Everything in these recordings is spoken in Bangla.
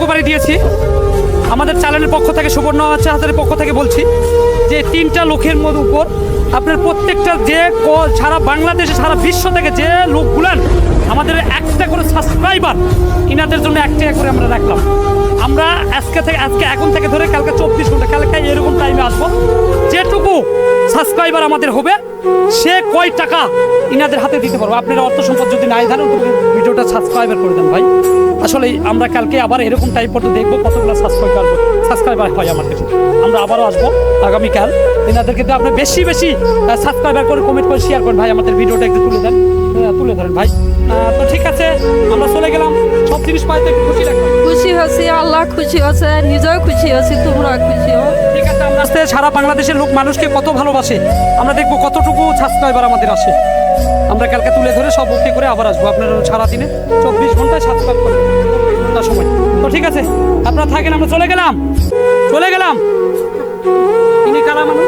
গতবারই দিয়েছি। আমাদের চ্যানেলের পক্ষ থেকে সুবর্ণ হাজারের পক্ষ থেকে বলছি যে 3টা লোকের মধ্যে উপর আপনার প্রত্যেকটা যে সারা বাংলাদেশে সারা বিশ্ব থেকে যে লোকগুলান আমাদের একটা করে সাবস্ক্রাইবার, ইনাদের জন্য একটা করে আমরা রাখলাম। আমরা আজকে এখন থেকে ধরে কালকে 24 ঘন্টা, কালকে এরকম টাইমে আসবো। যেটুকু সাবস্ক্রাইবার আমাদের হবে সে কয় টাকা ইনাদের হাতে দিতে পারবো। আপনার অর্থ সম্পদ যদি নাই জানেন তো ভিডিওটা সাবস্ক্রাইবার করে দেন ভাই। আসলে আমরা কালকে আবার এরকম টাইপ পর্যন্ত দেখবো কতগুলো সাবস্ক্রাইবার হয় আমার কাছে। আমরা আবারও আসবো আগামীকাল। এনাদেরকে তো আপনি বেশি বেশি সাবস্ক্রাইবার করে কমেন্ট করে শেয়ার করেন ভাই। আমাদের ভিডিওটা একটু তুলে ধরেন ভাই। তো ঠিক আছে, আমরা চলে গেলাম। সব জিনিস পাইতে একটু খুশি লাগলো। খুশি হয়েছি, আল্লাহ খুশি হয়েছে, নিজেও খুশি হয়েছি, তোমরা খুশি হও। ঠিক আছে, আমরা আস্তে সারা বাংলাদেশের লোক মানুষকে কত ভালোবাসে আমরা দেখবো কতটুকু সাবস্ক্রাইবার আমাদের আসে। আমরা কালকে তুলে ধরে সব ওকে করে আবার আসবো। আপনারা সারাদিনে 24 ঘন্টায় সাবস্ক্রাইব করবেন, 24 ঘন্টার সময়। তো ঠিক আছে, আপনারা থাকেন, আমরা চলে গেলাম। তিনি কারা মানুষ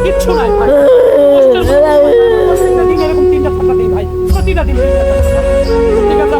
কিচ্ছু নাই ভাই। এরকম 3টা থাকা দিই ভাই, প্রতিটা দিন। ঠিক আছে।